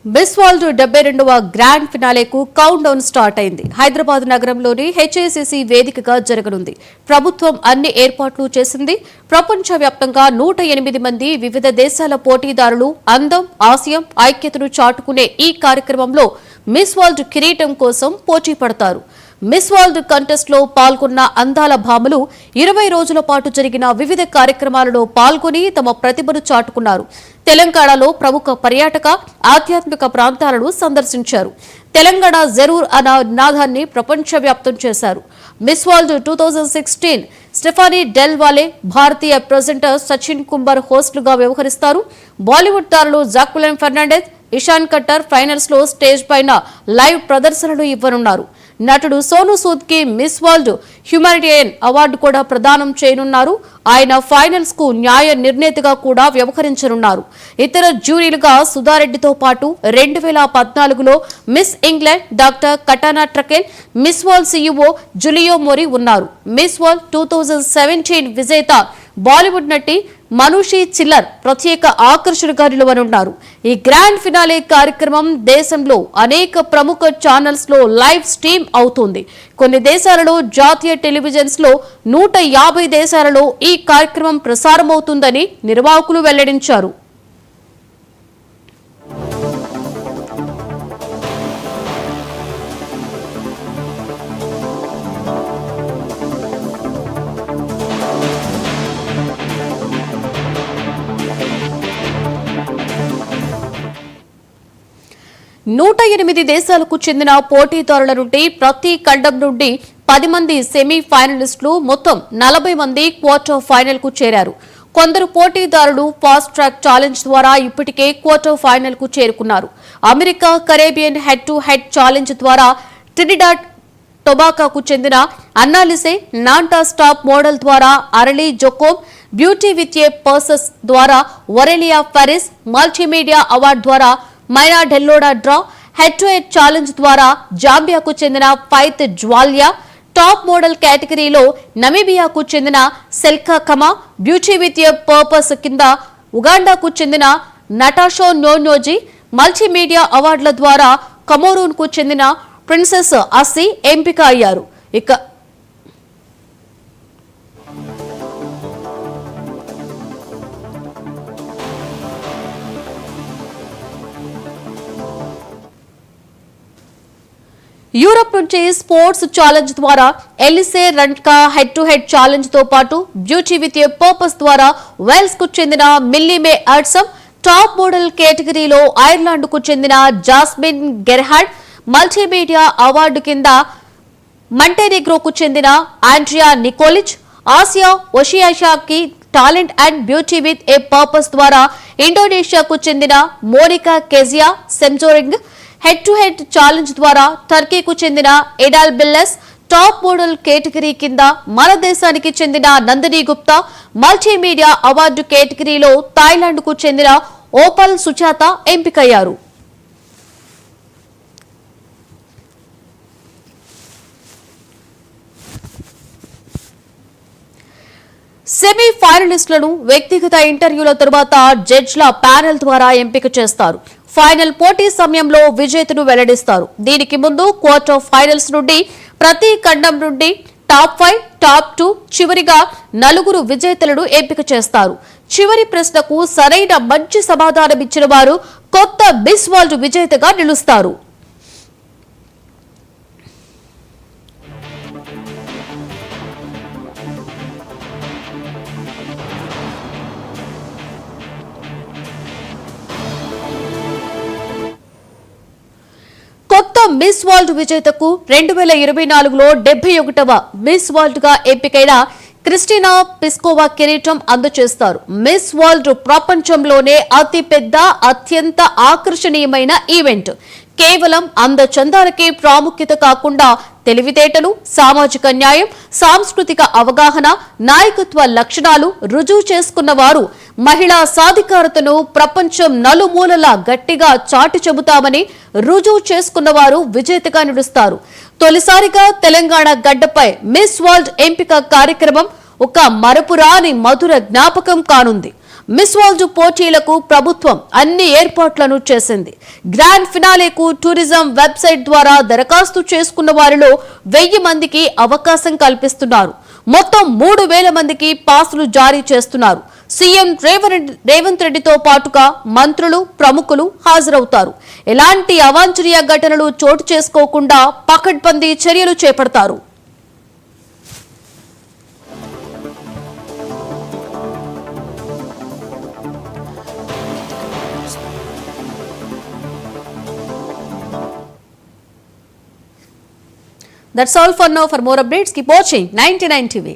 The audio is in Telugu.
మిస్ వరల్డ్ 72వ గ్రాండ్ ఫినాలేకు కౌంట్ డౌన్ స్టార్ట్ అయింది. హైదరాబాద్ నగరంలోని హెచ్ఐసిసి వేదికగా జరగనుంది. ప్రభుత్వం అన్ని ఏర్పాట్లు చేసింది. ప్రపంచవ్యాప్తంగా 108 మంది వివిధ దేశాల పోటీదారులు అందం, ఆశయం, ఐక్యతను చాటుకునే ఈ కార్యక్రమంలో మిస్ వరల్డ్ కిరీటం కోసం పోటీ పడతారు. మిస్ వరల్డ్ కంటెస్ట్ లో పాల్గొన్న అందాల భామలు 20 రోజుల పాటు జరిగిన వివిధ కార్యక్రమాలలో పాల్గొని తమ ప్రతిభను చాటుకున్నారు. తెలంగాణలో ప్రముఖ పర్యాటక, ఆధ్యాత్మిక ప్రాంతాలను సందర్శించారు. తెలంగాణ జరూర్ అన్న నినాదాన్ని ప్రపంచవ్యాప్తం చేశారు. మిస్ వరల్డ్ 2016 స్టెఫానీ డెల్ వాలే, భారతీయ ప్రెజెంటర్ సచిన్ కుంబర్ హోస్టులుగా వ్యవహరిస్తారు. బాలీవుడ్ తారలు జాక్వెలిన్ ఫెర్నాండెజ్, ఇషాన్ కట్టర్ ఫైనల్స్ లో స్టేజ్ పైన లైవ్ ప్రదర్శనలు ఇవ్వనున్నారు. నటుడు సోను సూద్ కి మిస్ వరల్డ్ హ్యుమానిటేరియన్ అవార్డు కూడా ప్రదానం చేయనున్నారు. ఆయన ఫైనల్స్ కు న్యాయ నిర్ణేతగా కూడా వ్యవహరించనున్నారు. ఇతర జ్యూరీలుగా సుధారెడ్డితో పాటు 2014లో Miss England doctor Carina Tyrrell, Miss World CEO Julia Morley ఉన్నారు. మిస్ వరల్డ్ 2017 విజేత బాలీవుడ్ నటి మనూషి చిల్లర్ ప్రత్యేక ఆకర్షణగా నిలవనున్నారు. ఈ గ్రాండ్ ఫినాలే కార్యక్రమం దేశంలో అనేక ప్రముఖ ఛానల్స్ లో లైవ్ స్ట్రీమ్ అవుతుంది. కొన్ని దేశాలలో జాతీయ టెలివిజన్స్ లో 150 దేశాలలో ఈ కార్యక్రమం ప్రసారమవుతుందని నిర్వాహకులు వెల్లడించారు. నూట 8 దేశాలకు చెందిన పోటీదారుల నుండి ప్రతి ఖండం నుండి 10 మంది సెమీ ఫైనలిస్టులు, మొత్తం 40 మంది క్వార్టర్ ఫైనల్ కు చేరారు. కొందరు పోటీదారులు ఫాస్ట్ ట్రాక్ ఛాలెంజ్ ద్వారా ఇప్పటికే క్వార్టర్ ఫైనల్ కు చేరుకున్నారు. America Caribbean head to head challenge ద్వారా ట్రినిడాడ్ టొబాకోకు చెందిన అన్నాలిసే, నాంటా స్టాప్ మోడల్ ద్వారా అరలీ జోకోబ్, బ్యూటీ విత్ ఏ పర్సస్ ద్వారా వరెలియా ఫెరిస్, మల్టీమీడియా అవార్డు ద్వారా మైనా డెల్లోడా డ్రా, హెడ్ టు హెడ్ ఛాలెంజ్ ద్వారా జాంబియాకు చెందిన ఫైత్ జ్వాల్యా, టాప్ మోడల్ కేటగిరీలో నమీబియాకు చెందిన సెల్కా కమా, బ్యూటీ విత్ ఏ పర్పస్ కింద ఉగాండాకు చెందిన నటాషో నోనోజీ, మల్టీమీడియా అవార్డుల ద్వారా కమోరూన్ కు చెందిన ప్రిన్సెస్ అస్సీ ఎంపిక అయ్యారు. యూరప్ నుంచి స్పోర్ట్స్ ఛాలెంజ్ ద్వారా Elise Randka head to head challenge తో పాటు బ్యూటీ విత్ ఏ పర్పస్ ద్వారా వెల్స్ కు చెందిన మిల్లీమే అడ్సమ్, టాప్ మోడల్ కేటగిరీలో ఐర్లాండ్ కు చెందిన జాస్మిన్ గెర్హార్డ్, మల్టీమీడియా అవార్డు కింద మంటెనెగ్రోకు చెందిన ఆండ్రియా నికోలిచ్, ఆసియా ఓషియాషాకి talent and beauty with a purpose ద్వారా ఇండోనేషియాకు చెందిన Monika Kezia Sembiring, head to head challenge ద్వారా టర్కీకు చెందిన ఎడాల్ బిల్లెస్, టాప్ మోడల్ కేటగిరీ కింద మన దేశానికి చెందిన నందిని గుప్తా, మల్టీమీడియా అవార్డు కేటగిరీలో థాయిలాండ్ కు చెందిన ఓపల్ సుచాత ఎంపికయ్యారు. సెమీ ఫైనలిస్టులను వ్యక్తిగత ఇంటర్వ్యూల తరువాత జడ్జ్ల ప్యానెల్ ద్వారా ఎంపిక చేస్తారు. ఫైనల్ పోటీ సమయంలో విజేతను వెల్లడిస్తారు. దీనికి ముందు క్వార్టర్ ఫైనల్స్ నుండి ప్రతి ఖండం నుండి టాప్ 5, టాప్ 2, చివరిగా 4 విజేతలను ఎంపిక చేస్తారు. చివరి ప్రశ్నకు సరైన మంచి సమాధానం ఇచ్చిన వారు కొత్త మిస్ వరల్డ్ విజేతగా నిలుస్తారు. కొత్త మిస్ వరల్డ్ విజేతకు 2024లో 71వ మిస్ వరల్డ్ గా ఎంపికైన క్రిస్టినా పిస్కోవా కిరీటం అందజేస్తారు. మిస్ వరల్డ్ ప్రపంచంలోనే అతిపెద్ద, అత్యంత ఆకర్షణీయమైన ఈవెంట్. కేవలం అందచందాలకే ప్రాముఖ్యత కాకుండా తెలివితేటలు, సామాజిక న్యాయం, సాంస్కృతిక అవగాహన, నాయకత్వ లక్షణాలు రుజువు చేసుకున్న వారు మహిళా సాధికారతను ప్రపంచం నలుమూలలా గట్టిగా చాటి చెబుతామని రుజువు చేసుకున్న వారు విజేతగా నిలుస్తారు. తొలిసారిగా తెలంగాణ గడ్డపై మిస్ వరల్డ్ ఎంపిక కార్యక్రమం ఒక మరపురాని మధుర జ్ఞాపకం కానుంది. మిస్ వరల్డ్ పోటీలకు ప్రభుత్వం అన్ని ఏర్పాట్లను చేసింది. గ్రాండ్ ఫినాలేకు టూరిజం వెబ్సైట్ ద్వారా దరఖాస్తు చేసుకున్న వారిలో 1000 మందికి అవకాశం కల్పిస్తున్నారు. మొత్తం 3000 మందికి పాసులు జారీ చేస్తున్నారు. సీఎం రేవంత్ రెడ్డితో పాటుగా మంత్రులు, ప్రముఖులు హాజరవుతారు. ఎలాంటి అవాంఛనీయ ఘటనలు చోటు చేసుకోకుండా పకడ్బందీ చర్యలు చేపడతారు. That's all for now. For more updates, keep watching 99 TV.